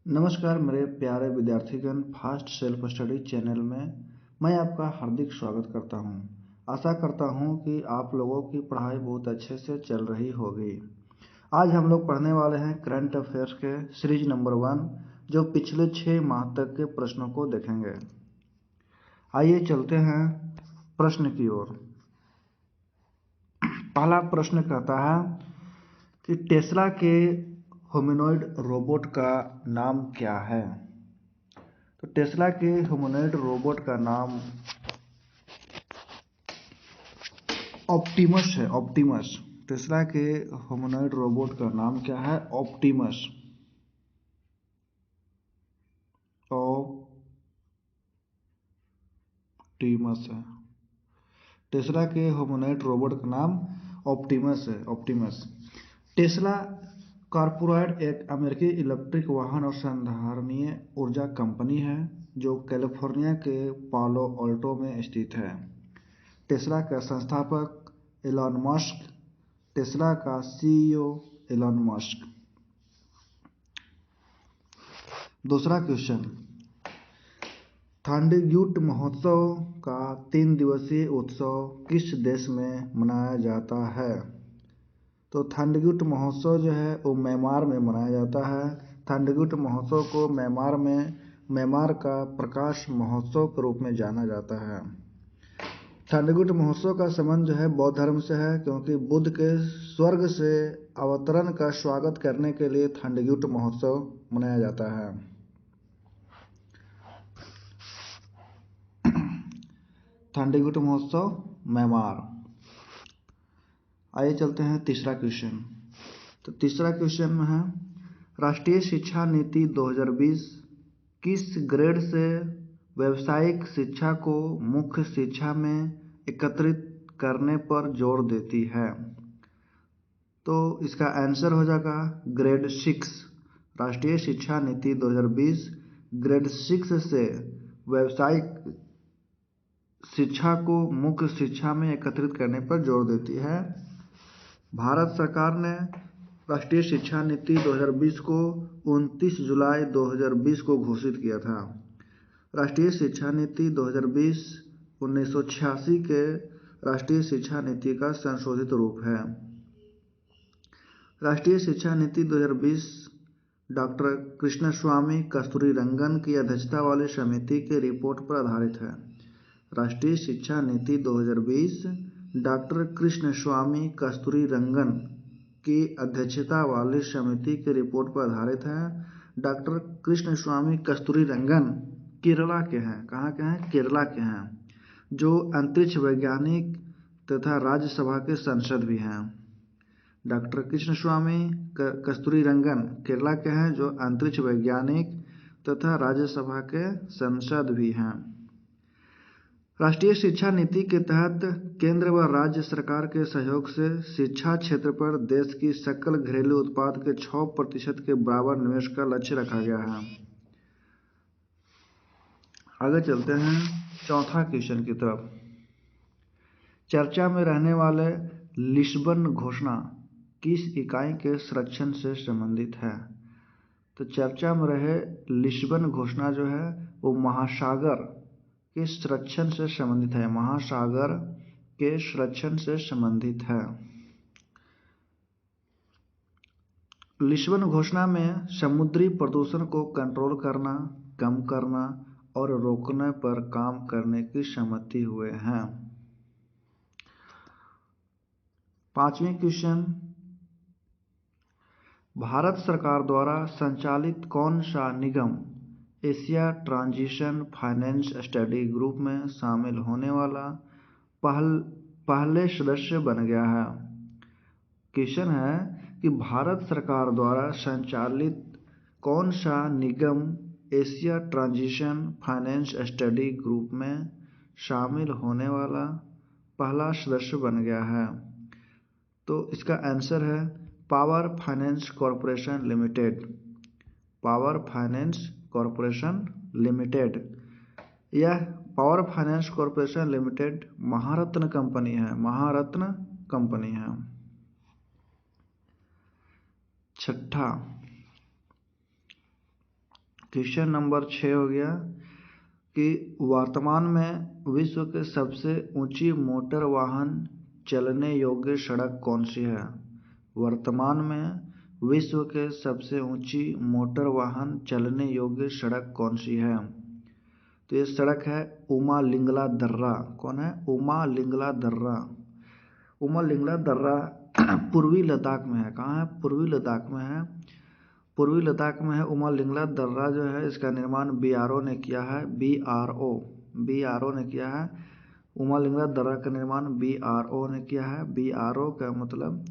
नमस्कार मेरे प्यारे विद्यार्थीगण, फास्ट सेल्फ स्टडी चैनल में मैं आपका हार्दिक स्वागत करता हूं। आशा करता हूं कि आप लोगों की पढ़ाई बहुत अच्छे से चल रही होगी। आज हम लोग पढ़ने वाले हैं करंट अफेयर्स के सीरीज नंबर 1, जो पिछले 6 माह तक के प्रश्नों को देखेंगे। आइए चलते हैं प्रश्न की ओर। पहला प्रश्न कहता है कि टेस्ला के ह्यूमनॉइड रोबोट का नाम क्या है। तो टेस्ला के ह्यूमनॉइड रोबोट का नाम ऑप्टिमस है। ऑप्टिमस। टेस्ला के ह्यूमनॉइड रोबोट का नाम क्या है? ऑप्टिमस। ऑप्टिमस है। टेस्ला के ह्यूमनॉइड रोबोट का नाम ऑप्टिमस है। ऑप्टिमस। टेस्ला कॉर्पोरेट एक अमेरिकी इलेक्ट्रिक वाहन और संधारणीय ऊर्जा कंपनी है जो कैलिफोर्निया के पालो अल्टो में स्थित है। टेस्ला का संस्थापक एलन मस्क। टेस्ला का सीईओ एलन मस्क। दूसरा क्वेश्चन, थंडरग्यूट महोत्सव का 3 दिवसीय उत्सव किस देश में मनाया जाता है? तो थंडरग्यूट महोत्सव जो है वो म्यांमार में मनाया जाता है। थंडरग्यूट महोत्सव को म्यांमार का प्रकाश महोत्सव के रूप में जाना जाता है। थंडरग्यूट महोत्सव का संबंध जो है बौद्ध धर्म से है, क्योंकि बुद्ध के स्वर्ग से अवतरण का स्वागत करने के लिए थंडरग्यूट महोत्सव मनाया जाता है। थंडरग्यूट महोत्सव म्यांमार। आइए चलते हैं तीसरा क्वेश्चन। तो तीसरा क्वेश्चन में है, राष्ट्रीय शिक्षा नीति 2020 किस ग्रेड से व्यावसायिक शिक्षा को मुख्य शिक्षा में एकत्रित करने पर जोर देती है? तो इसका आंसर हो जाएगा ग्रेड 6। राष्ट्रीय शिक्षा नीति 2020 ग्रेड 6 से व्यावसायिक शिक्षा को मुख्य शिक्षा में एकत्रित करने पर जोर देती है। भारत सरकार ने राष्ट्रीय शिक्षा नीति 2020 को 29 जुलाई 2020 को घोषित किया था। राष्ट्रीय शिक्षा नीति 2020 1986 के राष्ट्रीय शिक्षा नीति का संशोधित रूप है। राष्ट्रीय शिक्षा नीति 2020 डॉक्टर कृष्णस्वामी कस्तूरीरंगन की अध्यक्षता वाली समिति की रिपोर्ट पर आधारित है। राष्ट्रीय शिक्षा नीति 2020 डॉक्टर कृष्णस्वामी कस्तूरीरंगन की अध्यक्षता वाली समिति की रिपोर्ट पर आधारित है। डॉक्टर कृष्णस्वामी कस्तूरीरंगन केरला के हैं। कहाँ के हैं? केरला के हैं, जो अंतरिक्ष वैज्ञानिक तथा राज्यसभा के सांसद भी हैं। डॉक्टर कृष्णस्वामी कस्तूरीरंगन केरला के हैं, जो अंतरिक्ष वैज्ञानिक तथा राज्यसभा के सांसद भी हैं। राष्ट्रीय शिक्षा नीति के तहत केंद्र व राज्य सरकार के सहयोग से शिक्षा क्षेत्र पर देश की सकल घरेलू उत्पाद के 6% के बराबर निवेश का लक्ष्य रखा गया है। आगे चलते हैं चौथा क्वेश्चन की तरफ। चर्चा में रहने वाले लिस्बन घोषणा किस इकाई के संरक्षण से संबंधित है? तो चर्चा में रहे लिस्बन घोषणा जो है वो महासागर के संरक्षण से संबंधित है। महासागर के संरक्षण से संबंधित है। लिस्बन घोषणा में समुद्री प्रदूषण को कंट्रोल करना, कम करना और रोकने पर काम करने की सहमति हुए हैं। पांचवी क्वेश्चन, भारत सरकार द्वारा संचालित कौन सा निगम Asia transition finance study group में शामिल होने वाला पहले सदस्य बन गया है? क्वेश्चन है कि भारत सरकार द्वारा संचालित कौन सा निगम Asia transition finance study group में शामिल होने वाला पहला सदस्य बन गया है? तो इसका आंसर है power finance corporation limited. Power finance corporation limited. यह पावर फाइनेंस कॉरपोरेशन लिमिटेड महारत्न कंपनी है। महारत्न कंपनी है। छठा, क्वेश्चन नंबर 6 हो गया कि वर्तमान में विश्व के सबसे ऊंची मोटर वाहन चलने योग्य सड़क कौन सी है। वर्तमान में विश्व के सबसे ऊंची मोटर वाहन चलने योग्य सड़क कौन सी है। तो ये सड़क है उमा लिंगला दर्रा। कौन है? उमा लिंगला दर्रा। उमा लिंगला दर्रा पूर्वी लद्दाख में है। कहाँ है? पूर्वी लद्दाख में है। पूर्वी लद्दाख में है उमा लिंगला दर्रा जो है, इसका निर्माण BRO ने किया है। BRO ने किया है। उमा लिंगला दर्रा का निर्माण BRO ने किया है। BRO का मतलब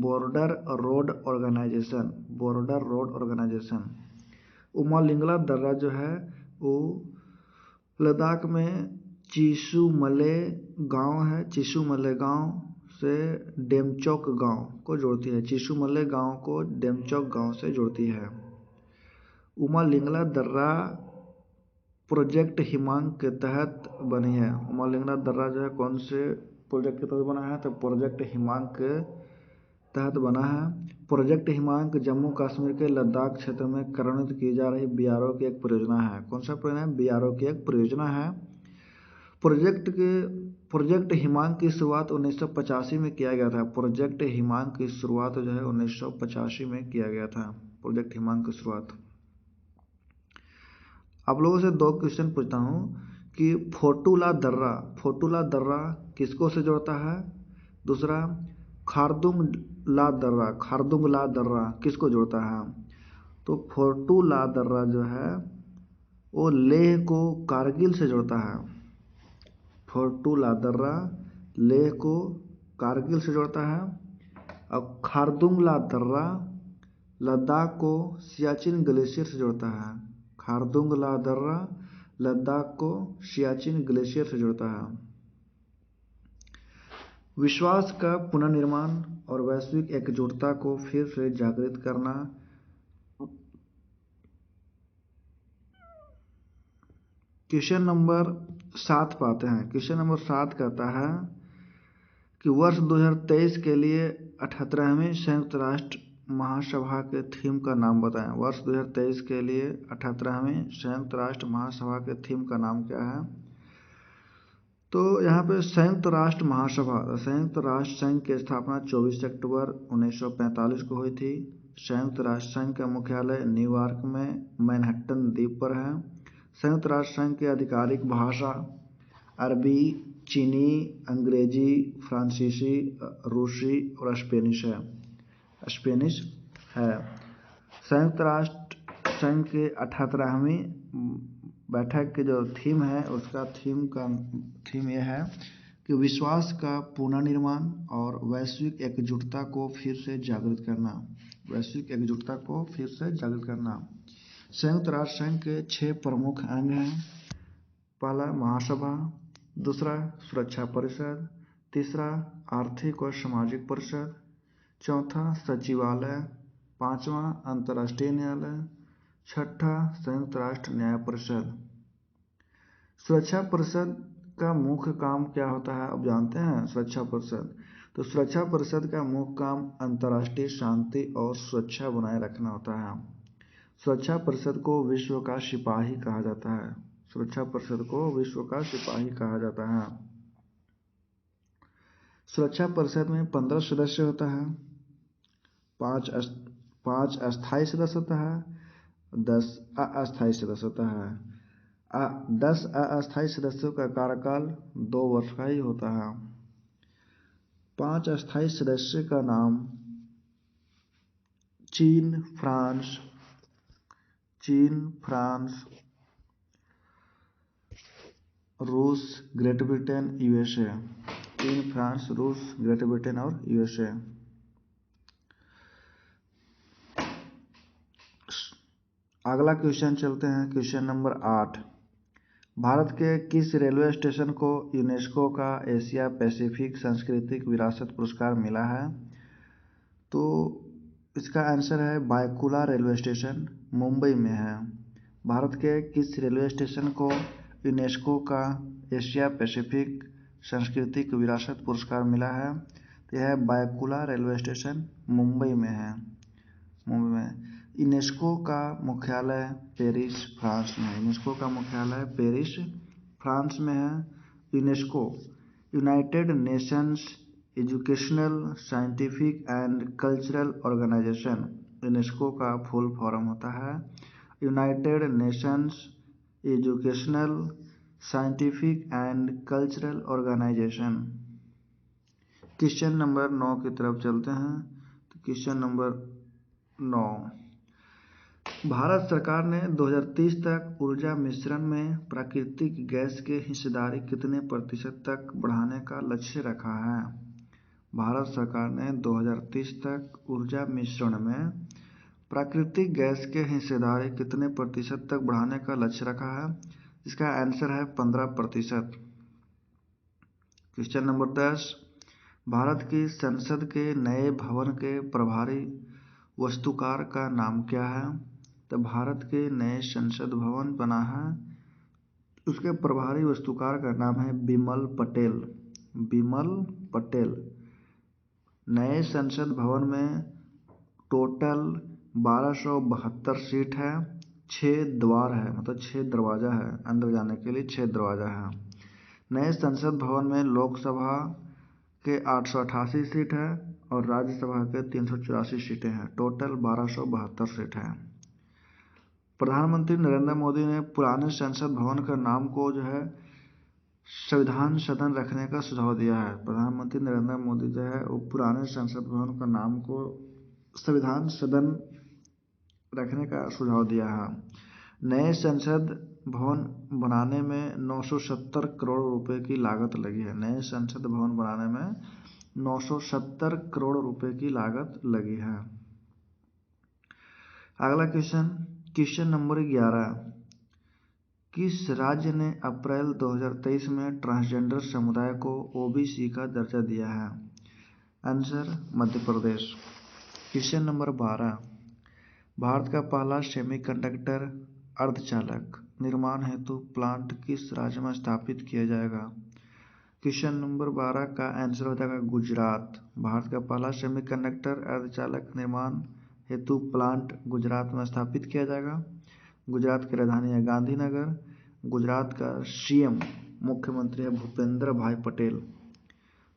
border road organisation. Border road organisation. उमा लिंगला दर्रा जो है वो लद्दाख में चिसुमले गांव है। चिसुमले गांव से डेमचौक गांव को जोड़ती है। चिसुमले गांव को डेमचौक गांव से जोड़ती है। उमा लिंगला दर्रा प्रोजेक्ट हिमांक के तहत बनी है। उमा लिंगला दर्रा जो है कौन से प्रोजेक्ट के तहत बना है? तो प्रोजेक्ट हिमांक के तहत बना है। प्रोजेक्ट हिमांक जम्मू कश्मीर के लद्दाख क्षेत्र में कार्यान्वित की जा रही BRO की एक परियोजना है। कौन सा परियोजना है? BRO की एक परियोजना है। प्रोजेक्ट हिमांक की शुरुआत 1985 में किया गया था। प्रोजेक्ट हिमांक की शुरुआत जो है 1985 में किया गया था। प्रोजेक्ट हिमांक की शुरुआत। आप लोगों से 2 क्वेश्चन पूछता हूँ कि फोटुला दर्रा किसको से जोड़ता है। दूसरा, खारदुंगला दर्रा किसको जोड़ता है। तो फोटुला दर्रा जो है वो लेह को कारगिल से जोड़ता है। फोटुला दर्रा लेह को कारगिल से जोड़ता है। और खारदुंगला दर्रा लद्दाख को सियाचिन ग्लेशियर से जोड़ता है। खारदुंगला दर्रा लद्दाख को सियाचिन ग्लेशियर से जोड़ता है। विश्वास का पुनर्निर्माण और वैश्विक एकजुटता को फिर से जागृत करना। क्वेश्चन नंबर 7 पर आते हैं। क्वेश्चन नंबर 7 कहता है कि वर्ष 2023 के लिए 78वें संयुक्त राष्ट्र महासभा के थीम का नाम बताएं। वर्ष 2023 के लिए 78वें संयुक्त राष्ट्र महासभा के थीम का नाम क्या है। तो यहाँ पे संयुक्त राष्ट्र महासभा, संयुक्त राष्ट्र संघ की स्थापना 24 अक्टूबर 1945 को हुई थी। संयुक्त राष्ट्र संघ का मुख्यालय न्यूयॉर्क में मैनहट्टन द्वीप पर है। संयुक्त राष्ट्र संघ की आधिकारिक भाषा अरबी, चीनी, अंग्रेजी, फ्रांसीसी, रूसी और स्पेनिश है। संयुक्त राष्ट्र संघ के 78वें बैठक के जो थीम है उसका थीम यह है कि विश्वास का पुनर्निर्माण और वैश्विक एकजुटता को फिर से जागृत करना। वैश्विक एकजुटता को फिर से जागृत करना। संयुक्त राष्ट्र संघ के 6 प्रमुख अंग हैं। पहला महासभा, दूसरा सुरक्षा परिषद, तीसरा आर्थिक और सामाजिक परिषद, चौथा सचिवालय, पांचवा अंतर्राष्ट्रीय न्यायालय, छठा संयुक्त राष्ट्र न्याय परिषद। सुरक्षा परिषद का मुख्य काम क्या होता है, आप जानते हैं? सुरक्षा परिषद, तो सुरक्षा परिषद का मुख्य काम अंतर्राष्ट्रीय शांति और सुरक्षा बनाए रखना होता है। सुरक्षा परिषद को विश्व का सिपाही कहा जाता है। सुरक्षा परिषद को विश्व का सिपाही कहा जाता है। सुरक्षा परिषद में 15 सदस्य होता है। 5 अस्थायी सदस्य होता है, 10 अस्थायी सदस्य होता है। 10 अस्थायी सदस्यों का कार्यकाल 2 वर्ष का ही होता है। 5 अस्थायी सदस्य का नाम चीन, फ्रांस, रूस, ग्रेट ब्रिटेन, USA। चीन, फ्रांस, रूस, ग्रेट ब्रिटेन और USA। अगला क्वेश्चन चलते हैं। Question number 8। भारत के किस रेलवे स्टेशन को यूनेस्को का एशिया पैसिफिक सांस्कृतिक विरासत पुरस्कार मिला है। तो इसका आंसर है बायकुला रेलवे स्टेशन, मुंबई में है। भारत के किस रेलवे स्टेशन को यूनेस्को का एशिया पैसिफिक सांस्कृतिक विरासत पुरस्कार मिला है। तो यह बायकुला रेलवे स्टेशन मुंबई में है। मुंबई में यूनेस्को का मुख्यालय पेरिस, फ्रांस में है। यूनेस्को का मुख्यालय पेरिस, फ्रांस में है। UNESCO United Nations Educational, Scientific and Cultural Organization. UNESCO का फुल फॉर्म होता है United Nations Educational, Scientific and Cultural Organization. Question number 9 की तरफ चलते हैं। तो क्वेश्चन नंबर 9, भारत सरकार ने 2030 तक ऊर्जा मिश्रण में प्राकृतिक गैस के हिस्सेदारी कितने प्रतिशत तक बढ़ाने का लक्ष्य रखा है? भारत सरकार ने 2030 तक ऊर्जा मिश्रण में प्राकृतिक गैस के हिस्सेदारी कितने प्रतिशत तक बढ़ाने का लक्ष्य रखा है? इसका आंसर है 15%। क्वेश्चन नंबर 10, भारत की संसद के नए भवन के प्रभारी वास्तुकार का नाम क्या है? तो भारत के नए संसद भवन बना है, उसके प्रभारी वास्तुकार का नाम है बिमल पटेल। बिमल पटेल। नए संसद भवन में टोटल 1272 सीट है, 6 द्वार है, मतलब 6 दरवाजा है, अंदर जाने के लिए 6 दरवाजा है। नए संसद भवन में लोकसभा के 888 सीट है और राज्यसभा के 384 सीटें हैं। टोटल 1272 सीट है। प्रधानमंत्री नरेंद्र मोदी ने पुराने संसद भवन का नाम को जो है संविधान सदन रखने का सुझाव दिया है। प्रधानमंत्री नरेंद्र मोदी जो है वो पुराने संसद भवन का नाम को संविधान सदन रखने का सुझाव दिया है। नए संसद भवन बनाने में 970 करोड़ रुपए की लागत लगी है। नए संसद भवन बनाने में 970 करोड़ रुपए की लागत लगी है। अगला क्वेश्चन नंबर 11, किस राज्य ने अप्रैल 2023 में ट्रांसजेंडर समुदाय को ओबीसी का दर्जा दिया है? Answer Madhya Pradesh. Question number 12, Bharat का पहला सेमीकंडक्टर अर्धचालक निर्माण हेतु प्लांट किस राज्य में स्थापित किया जाएगा? क्वेश्चन नंबर 12 का आंसर हो जाएगा गुजरात। भारत का पहला सेमीकंडक्टर अर्धचालक निर्माण हेतु प्लांट गुजरात में स्थापित किया जाएगा। गुजरात की राजधानी है गांधीनगर। गुजरात का सीएम मुख्यमंत्री है भूपेंद्र भाई पटेल।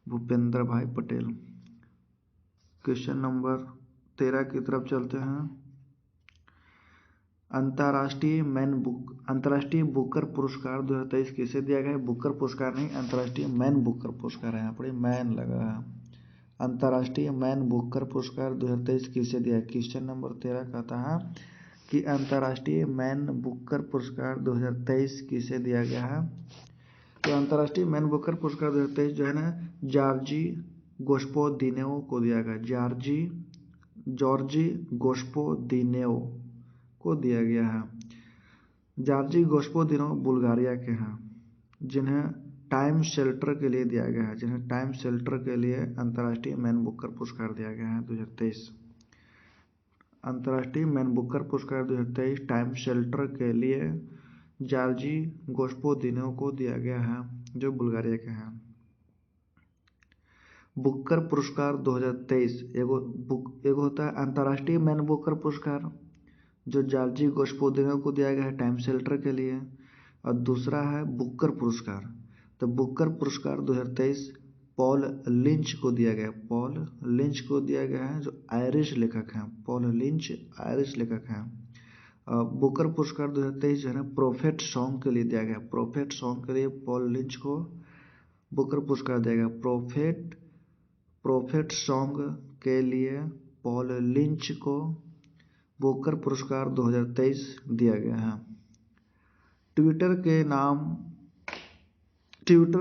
भूपेंद्र भाई पटेल। क्वेश्चन नंबर 13 की तरफ चलते हैं। अंतर्राष्ट्रीय बुकर पुरस्कार 2023 किसे दिया गया है? बुकर पुरस्कार नहीं, अंतर्राष्ट्रीय मैन बुकर पुरस्कार है, यहाँ पर मैन लगा है। अंतर्राष्ट्रीय मैन बुकर पुरस्कार 2023 किसे दिया है? क्वेश्चन नंबर 13 कहता है कि अंतर्राष्ट्रीय मैन बुकर पुरस्कार 2023 किसे दिया गया है? तो अंतर्राष्ट्रीय मैन बुकर पुरस्कार 2023 जो है ना जॉर्जी गोस्पोदिनेव को दिया गया। जॉर्जी गोस्पोदिनेव को दिया गया है। जॉर्जी गोस्पोदिनेव बुल्गारिया के हैं, जिन्हें टाइम शेल्टर के लिए दिया गया है। जिन्हें टाइम शेल्टर के लिए अंतर्राष्ट्रीय मैन बुकर पुरस्कार दिया गया है 2023। अंतर्राष्ट्रीय मैन बुकर पुरस्कार 2023 टाइम शेल्टर के लिए जॉर्जी गोस्पोदिनेव को दिया गया है, जो बुल्गारिया के हैं। बुकर पुरस्कार 2023 एगो होता है अंतर्राष्ट्रीय मैन बुकर पुरस्कार जो जॉर्जी गोस्पोदिनेव को दिया गया है टाइम शेल्टर के लिए, और दूसरा है बुकर पुरस्कार। तो बुकर पुरस्कार 2023 पॉल लिंच को दिया गया। पॉल लिंच को दिया गया है, जो आयरिश लेखक हैं। पॉल लिंच आयरिश लेखक हैं। बुकर पुरस्कार 2023 जो है ना प्रोफेट सॉन्ग के लिए दिया गया। प्रोफेट सॉन्ग के लिए पॉल लिंच को बुकर पुरस्कार दिया गया। प्रोफेट सॉन्ग के लिए पॉल लिंच को बुकर पुरस्कार 2023 दिया गया है। ट्विटर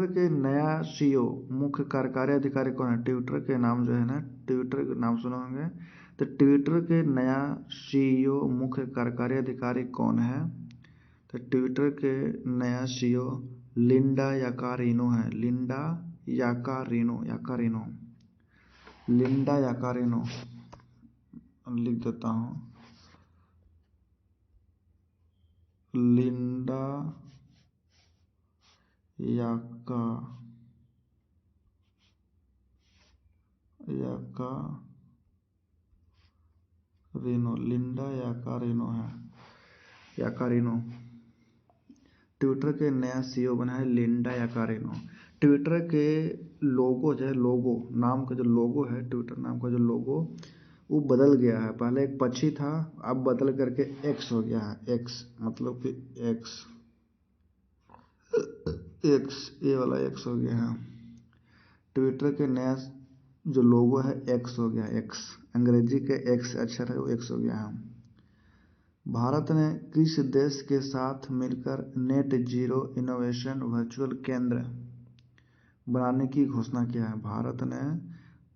के नया सीईओ मुख्य कार्यकारी अधिकारी कौन है? ट्विटर के नाम जो है ना, ट्विटर के नाम सुने होंगे। तो ट्विटर के नया सीईओ मुख्य कार्यकारी अधिकारी कौन है? तो ट्विटर के नया सीईओ लिंडा याकारिनो है। लिंडा याकारिनो लिख देता हूँ। लिंडा याकारिनो, लिंडा याकारिनो है, याकारिनो। ट्विटर के नया सीईओ बना है लिंडा याकारिनो। ट्विटर के लोगो जो है, लोगो नाम का जो लोगो है, ट्विटर नाम का जो लोगो वो बदल गया है। पहले एक पक्षी था, अब बदल करके एक्स हो गया है। एक्स मतलब कि एक्स, ये वाला एक्स हो गया है। ट्विटर के नया जो लोगो है एक्स हो गया, एक्स अंग्रेजी के एक्स अक्षर है वो एक्स हो गया है। भारत ने किस देश के साथ मिलकर नेट जीरो इनोवेशन वर्चुअल केंद्र बनाने की घोषणा किया है? भारत ने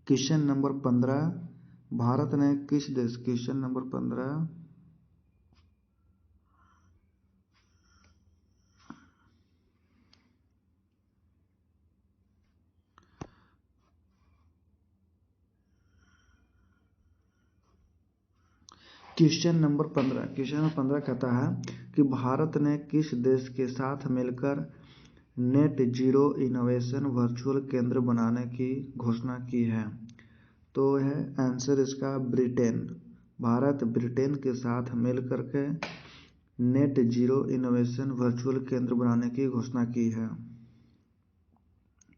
क्वेश्चन नंबर 15, भारत ने किस देश, क्वेश्चन नंबर 15, क्वेश्चन नंबर 15 कहता है कि भारत ने किस देश के साथ मिलकर नेट जीरो इनोवेशन वर्चुअल केंद्र बनाने की घोषणा की है? तो है आंसर इसका ब्रिटेन। भारत ब्रिटेन के साथ मिलकर के नेट जीरो इनोवेशन वर्चुअल केंद्र बनाने की घोषणा की है।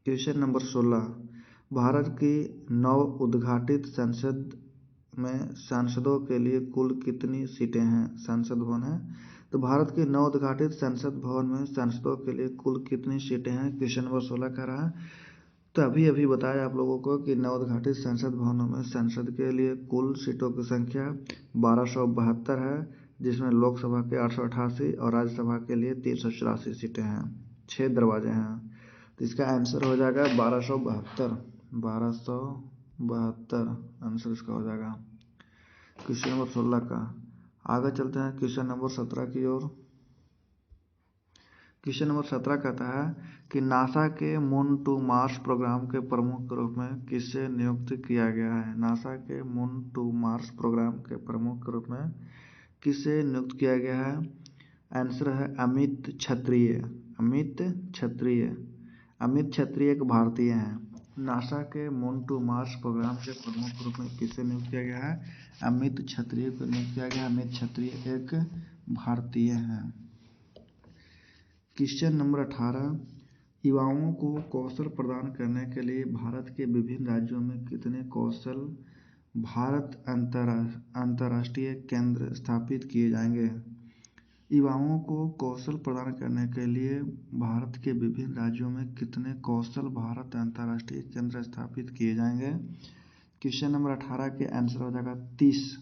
क्वेश्चन नंबर 16, भारत की नव उद्घाटित संसद में सांसदों के लिए कुल कितनी सीटें हैं? संसद भवन है तो भारत के नव उद्घाटित संसद भवन में सांसदों के लिए कुल कितनी सीटें हैं? क्वेश्चन नंबर 16 कह रहा है। तो अभी बताया आप लोगों को कि नव उद्घाटित संसद भवनों में संसद के लिए कुल सीटों की संख्या 1272 है, जिसमें लोकसभा के 888 और राज्यसभा के लिए 384 सीटें हैं। 6 दरवाजे हैं, तो इसका आंसर हो जाएगा 1272। 1272 आंसर इसका हो जाएगा क्वेश्चन नंबर 16 का। आगे चलते हैं क्वेश्चन नंबर 17 की ओर। क्वेश्चन नंबर 17 कहता है कि नासा के मून टू मार्स प्रोग्राम के प्रमुख के रूप में किसे नियुक्त किया गया है? नासा के मून टू मार्स प्रोग्राम के प्रमुख के रूप में किसे नियुक्त किया गया है? आंसर है अमित क्षत्रिय। अमित क्षत्रिय, अमित क्षत्रिय एक भारतीय हैं। नासा के मून टू मार्स प्रोग्राम के प्रमुख रूप में किसे नियुक्त किया गया है? अमित क्षत्रिय को नियुक्त किया गया। अमित क्षत्रिय एक भारतीय हैं। क्वेश्चन नंबर 18, युवाओं को कौशल प्रदान करने के लिए भारत के विभिन्न राज्यों में कितने कौशल भारत अंतर्राष्ट्रीय केंद्र स्थापित किए जाएंगे? युवाओं को कौशल प्रदान करने के लिए भारत के विभिन्न राज्यों में कितने कौशल भारत अंतर्राष्ट्रीय केंद्र स्थापित किए जाएंगे? क्वेश्चन नंबर 18 के आंसर हो जाएगा 30।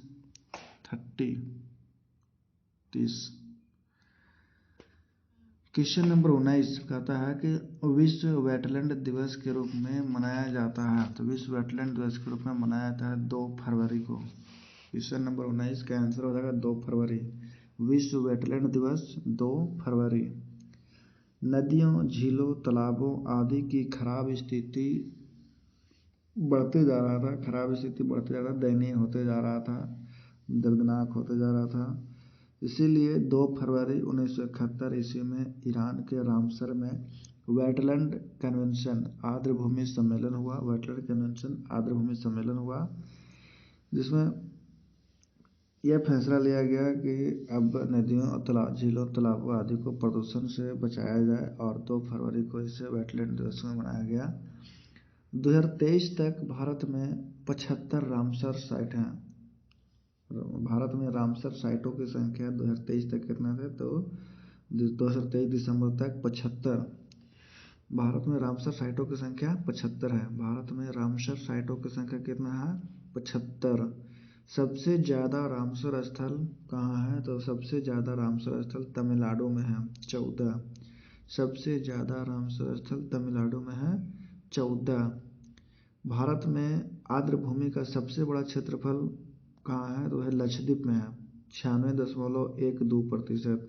क्वेश्चन नंबर 19 कहता है कि विश्व वेटलैंड दिवस के रूप में मनाया जाता है। तो विश्व वेटलैंड दिवस के रूप में मनाया जाता है 2 फरवरी को। क्वेश्चन नंबर 19 का आंसर हो जाएगा 2 फरवरी। विश्व वेटलैंड दिवस 2 फरवरी। नदियों, झीलों, तालाबों आदि की खराब स्थिति बढ़ते जा रहा था, दयनीय होते जा रहा था, दर्दनाक होते जा रहा था। इसीलिए 2 फरवरी 1971 ईस्वी में ईरान के रामसर में वेटलैंड कन्वेंशन आर्द्रभूमि सम्मेलन हुआ। वेटलैंड कन्वेंशन आर्द्रभूमि सम्मेलन हुआ, जिसमें यह फैसला लिया गया कि अब नदियों, झीलों, तालाबों आदि को प्रदूषण से बचाया जाए और 2 फरवरी को इसे वेटलैंड दिवस में मनाया गया। 2023 तक भारत में 75 रामसर साइट हैं। भारत में रामसर साइटों की संख्या 2023 तक कितना थे? तो 2023 दिसंबर तक 75। भारत में रामसर साइटों की संख्या 75 है। भारत में रामसर साइटों की संख्या कितना है? 75। सबसे ज़्यादा रामसर स्थल कहाँ है? तो सबसे ज़्यादा रामसर स्थल तमिलनाडु में है, 14। सबसे ज़्यादा रामसर स्थल तमिलनाडु में है, 14। भारत में आर्द्रभूमि का सबसे बड़ा क्षेत्रफल कहाँ है? तो है लक्षद्वीप में है, 96.12%।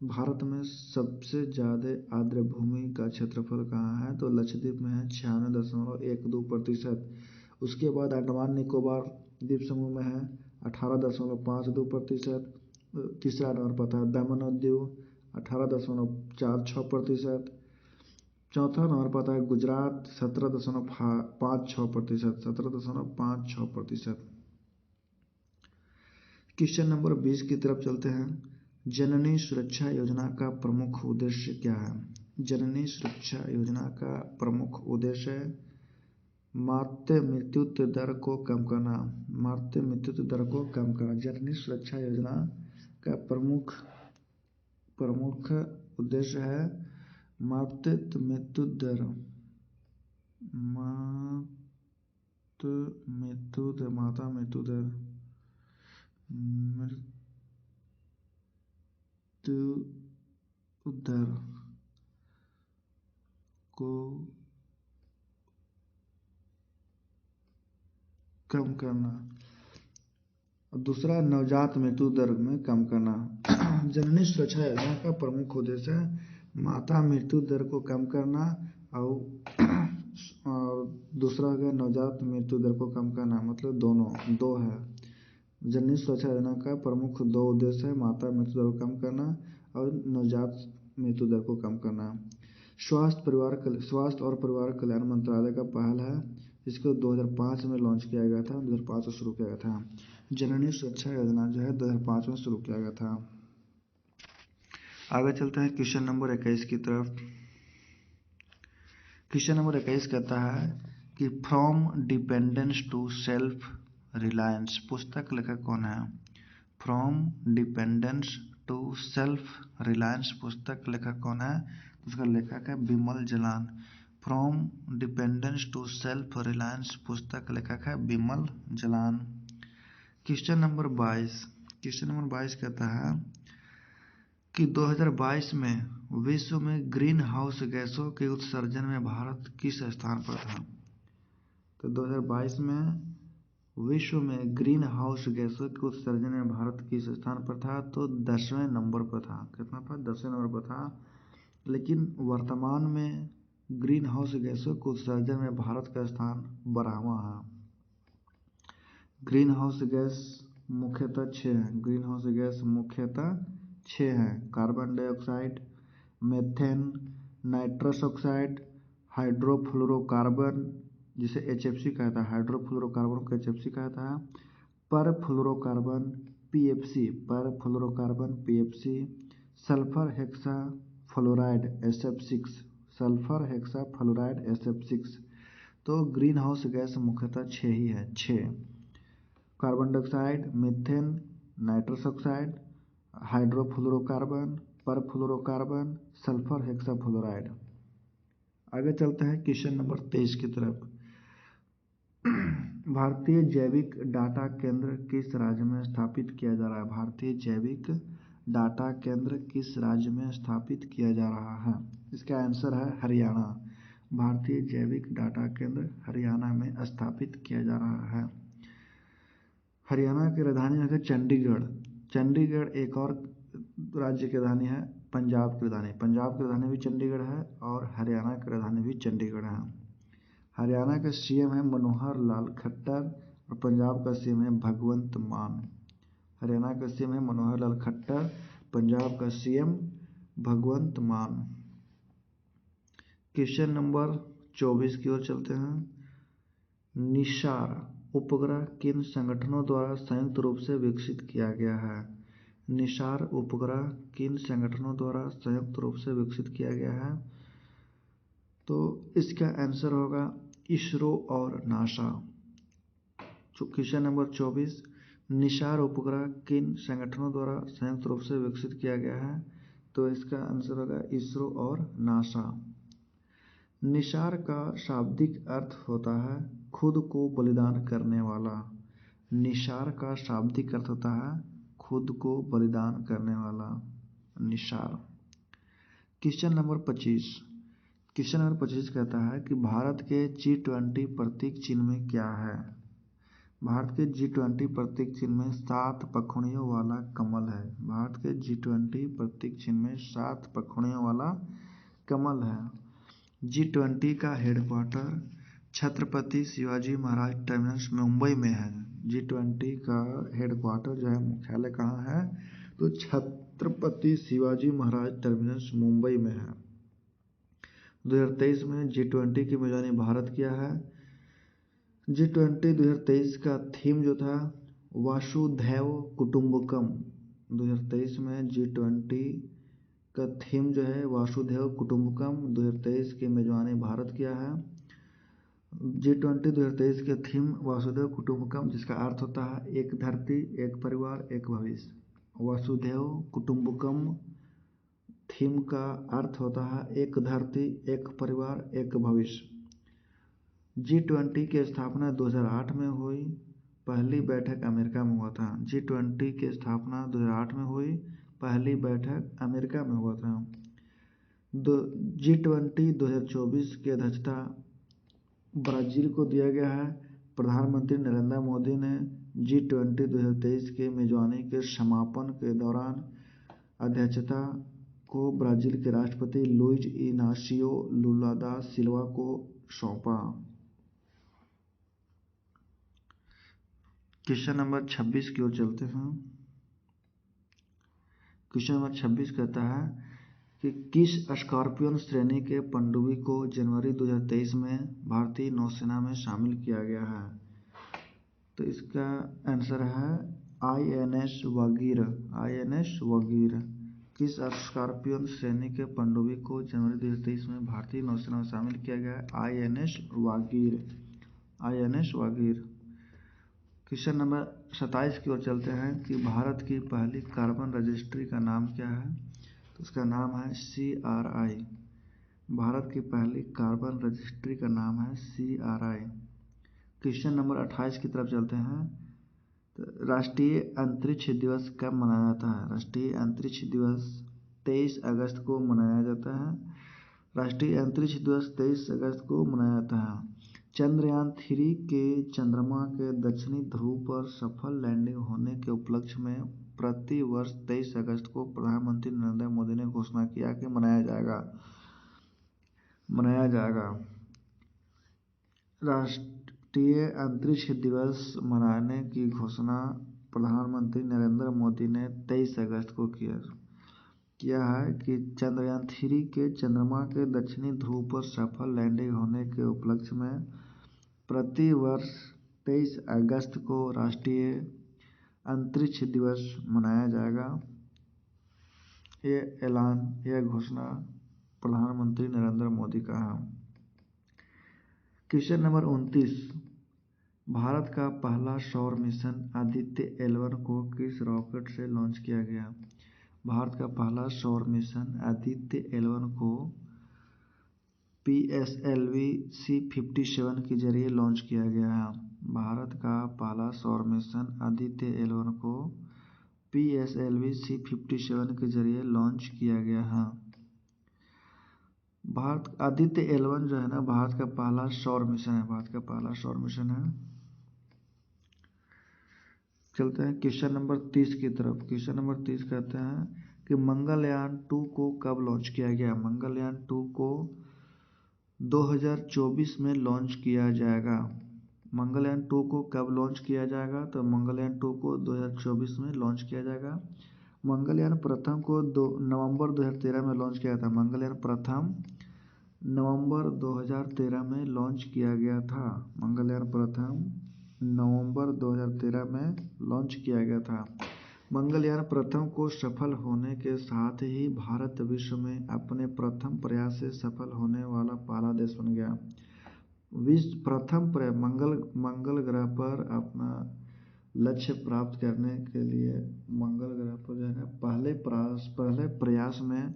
भारत में सबसे ज़्यादा आर्द्रभूमि का क्षेत्रफल कहाँ है? तो लक्षद्वीप में है, 96.12%। उसके बाद अंडमान निकोबार द्वीप समूह में है 18.52%। तीसरा नंबर पर है दमन और दीव 18.46%। चौथा नंबर पर है गुजरात 17.56%। क्वेश्चन नंबर 20 की तरफ चलते हैं। जननी सुरक्षा योजना का प्रमुख उद्देश्य क्या है? जननी सुरक्षा योजना का प्रमुख उद्देश्य है मातृ मृत्यु दर को कम करना। मातृ मृत्यु दर को कम करना जननी सुरक्षा योजना का प्रमुख उद्देश्य है मातृ मृत्यु दर माता मृत्यु दर को कम करना और दूसरा नवजात मृत्यु दर में कम करना। जननी सुरक्षा योजना का प्रमुख उद्देश्य है माता मृत्यु दर को कम करना और दूसरा है नवजात मृत्यु दर को कम करना, मतलब दोनों दो है। जननी सुरक्षा योजना का प्रमुख दो उद्देश्य है माता मृत्यु दर को कम करना और नवजात मृत्यु दर को कम करना। स्वास्थ्य और परिवार कल्याण मंत्रालय का पहल है, इसको 2005 में लॉन्च किया गया था, 2005 में शुरू किया गया था। जननी सुरक्षा योजना जो है 2005 में शुरू किया गया था। आगे चलते हैं क्वेश्चन नंबर 21 की तरफ। क्वेश्चन नंबर 21 कहता है कि from dependence to self reliance पुस्तक लेखक कौन है? From dependence to self reliance पुस्तक लेखक कौन है? उसका लेखक है Bimal Jalan. From dependence to self reliance पुस्तक लेखक है बिमल जलान। क्वेश्चन नंबर 22 कहता है कि 2022 में विश्व में ग्रीन हाउस गैसों के उत्सर्जन में भारत किस स्थान पर था? तो 2022 में विश्व में ग्रीन हाउस गैसों के उत्सर्जन में भारत किस स्थान पर था? तो 10वें नंबर पर था। कितना था? 10वें नंबर पर था। लेकिन वर्तमान में ग्रीन हाउस गैसों के उत्सर्जन में भारत का स्थान 12वां है। ग्रीन हाउस गैस मुख्यतः 6 है। ग्रीन हाउस गैस मुख्यतः 6 हैं। Carbon dioxide, methane, nitrous oxide, hydrofluorocarbon जिसे HFC कहता है, हाइड्रोफ्लोरोकार्बन को HFC कहता है, perfluorocarbon PFC, sulphur hexafluoride SF6। तो ग्रीन हाउस गैस मुख्यतः 6 ही है, 6। Carbon dioxide, methane, nitrous oxide, hydrofluorocarbon, perfluorocarbon, sulphur hexafluoride. आगे चलते हैं क्वेश्चन नंबर 23 की तरफ। भारतीय जैविक डाटा केंद्र किस राज्य में स्थापित किया जा रहा है? भारतीय जैविक डाटा केंद्र किस राज्य में स्थापित किया जा रहा है? इसका आंसर है हरियाणा। भारतीय जैविक डाटा केंद्र हरियाणा में स्थापित किया जा रहा है। हरियाणा की राजधानी है चंडीगढ़। चंडीगढ़ एक और राज्य की राजधानी है पंजाब की राजधानी। पंजाब की राजधानी भी चंडीगढ़ है और हरियाणा की राजधानी भी चंडीगढ़ है। हरियाणा का CM है मनोहर लाल खट्टर और पंजाब का CM है भगवंत मान। हरियाणा का CM है मनोहर लाल खट्टर, पंजाब का CM भगवंत मान। क्वेश्चन नंबर 24 की ओर चलते हैं। निशार उपग्रह किन संगठनों द्वारा संयुक्त रूप से विकसित किया गया है? निशार उपग्रह किन संगठनों द्वारा संयुक्त रूप से विकसित किया गया है? तो इसका आंसर होगा इसरो और नासा। क्वेश्चन नंबर 24, निशार उपग्रह किन संगठनों द्वारा संयुक्त रूप से विकसित किया गया है? तो इसका आंसर होगा इसरो और नासा। निशार का शाब्दिक अर्थ होता है खुद को बलिदान करने वाला। निशार का शाब्दिक अर्थ होता है खुद को बलिदान करने वाला, निशार। क्वेश्चन नंबर 25 कहता है कि भारत के G20 प्रतीक चिन्ह में क्या है? भारत के G20 प्रतीक चिन्ह में 7 पखुड़ियों वाला कमल है। भारत के G20 प्रतीक चिन्ह में 7 पखुड़ियों वाला कमल है। G20 का हेडक्वार्टर छत्रपति शिवाजी महाराज टर्मिनस मुंबई में है। G20 का हेडक्वार्टर जो है मुख्यालय कहाँ है? तो छत्रपति शिवाजी महाराज टर्मिनस मुंबई में है। 2023 में G20 की मेजबानी भारत किया है। G20 2023 का थीम जो था वासुधैव कुटुंबकम 2023 में G20 का थीम जो है वासुधैव कुटुंबकम 2023 की मेजबानी भारत किया है। G20 2023 के थीम वासुधैव कुटुंबकम, जिसका अर्थ होता है एक धरती, एक परिवार, एक भविष्य। वासुधैव कुटुंबकम थीम का अर्थ होता है एक धरती, एक परिवार, एक भविष्य। G20 की स्थापना 2008 में हुई। पहली बैठक अमेरिका में हुआ था। G20 की स्थापना 2008 में हुई। पहली बैठक अमेरिका में हुआ था। G20 2024 की अध्यक्षता ब्राज़ील को दिया गया है। प्रधानमंत्री नरेंद्र मोदी ने G20 2023 की मेजबानी के समापन के दौरान अध्यक्षता को ब्राज़ील के राष्ट्रपति लुइज इनासियो लुला दा सिल्वा को सौंपा। क्वेश्चन नंबर 26 की ओर चलते हैं। क्वेश्चन नंबर 26 कहता है कि किस स्कॉर्पियन श्रेणी के पनडुब्बी को जनवरी 2023 में भारतीय नौसेना में शामिल किया गया है? तो इसका आंसर है INS वागीर। INS वागीर। किस स्कॉर्पियन श्रेणी के पनडुब्बी को जनवरी 2023 में भारतीय नौसेना में शामिल किया गया है? INS Vagir. INS Vagir. Question number 27 की ओर चलते हैं कि भारत की पहली कार्बन रजिस्ट्री का नाम क्या है? तो उसका नाम है CRI। भारत की पहली कार्बन रजिस्ट्री का नाम है CRI। क्वेश्चन नंबर 28 की तरफ चलते हैं। तो राष्ट्रीय अंतरिक्ष दिवस कब मनाया जाता है? राष्ट्रीय अंतरिक्ष दिवस 23 अगस्त को मनाया जाता है। राष्ट्रीय अंतरिक्ष दिवस 23 अगस्त को मनाया जाता है। चंद्रयान 3 के चंद्रमा के दक्षिणी ध्रुव पर सफल लैंडिंग होने के उपलक्ष्य में प्रति वर्ष 23 अगस्त को प्रधानमंत्री नरेंद्र मोदी ने घोषणा किया कि मनाया जाएगा। राष्ट्रीय अंतरिक्ष दिवस मनाने की घोषणा प्रधानमंत्री नरेंद्र मोदी ने 23 अगस्त को किया है कि चंद्रयान 3 के चंद्रमा के दक्षिणी ध्रुव पर सफल लैंडिंग होने के उपलक्ष्य में प्रति वर्ष 23 अगस्त को राष्ट्रीय अंतरिक्ष दिवस मनाया जाएगा। यह घोषणा प्रधानमंत्री नरेंद्र मोदी का है। Question number 29। भारत का पहला सौर मिशन आदित्य L1 को किस रॉकेट से लॉन्च किया गया? भारत का पहला सौर मिशन आदित्य L1 को PSLV C57 के जरिए लॉन्च किया गया है। भारत का पहला सौर मिशन आदित्य L1 को PSLV C57 के जरिए लॉन्च किया गया है। भारत आदित्य L1 जो है ना, भारत का पहला सौर मिशन है। चलते हैं क्वेश्चन नंबर 30 की तरफ। क्वेश्चन नंबर 30 कहते हैं कि मंगलयान 2 को कब लॉन्च किया गया? मंगलयान 2 को 2024 में लॉन्च किया जाएगा। मंगलयान 2 को कब लॉन्च किया जाएगा? तो मंगलयान 2 को 2024 में लॉन्च किया जाएगा। मंगलयान प्रथम को नवंबर 2013 में लॉन्च किया था। मंगलयान प्रथम नवंबर 2013 में लॉन्च किया गया था। मंगलयान प्रथम नवंबर 2013 में लॉन्च किया गया था। मंगलयान प्रथम को सफल होने के साथ ही भारत विश्व में अपने प्रथम प्रयास से सफल होने वाला पहला देश बन गया। विश्व प्रथम मंगल ग्रह पर अपना लक्ष्य प्राप्त करने के लिए मंगल ग्रह पर जो है ना पहले प्रयास में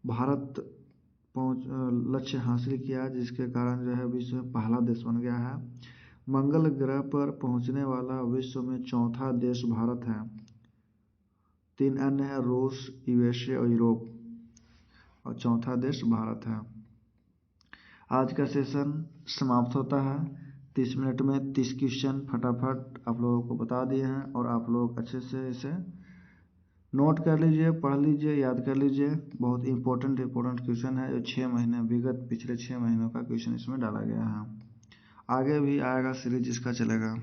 भारत लक्ष्य हासिल किया, जिसके कारण जो है विश्व में पहला देश बन गया है। मंगल ग्रह पर पहुंचने वाला विश्व में चौथा देश भारत है। 3 अन्य है रूस, USA और यूरोप, और चौथा देश भारत है। आज का सेशन समाप्त होता है। 30 मिनट में 30 क्वेश्चन फटाफट आप लोगों को बता दिए हैं और आप लोग अच्छे से इसे नोट कर लीजिए, पढ़ लीजिए, याद कर लीजिए। बहुत इंपॉर्टेंट क्वेश्चन है जो 6 महीने पिछले 6 महीनों का क्वेश्चन इसमें डाला गया है। आगे भी आएगा सीरीज इसका चलेगा।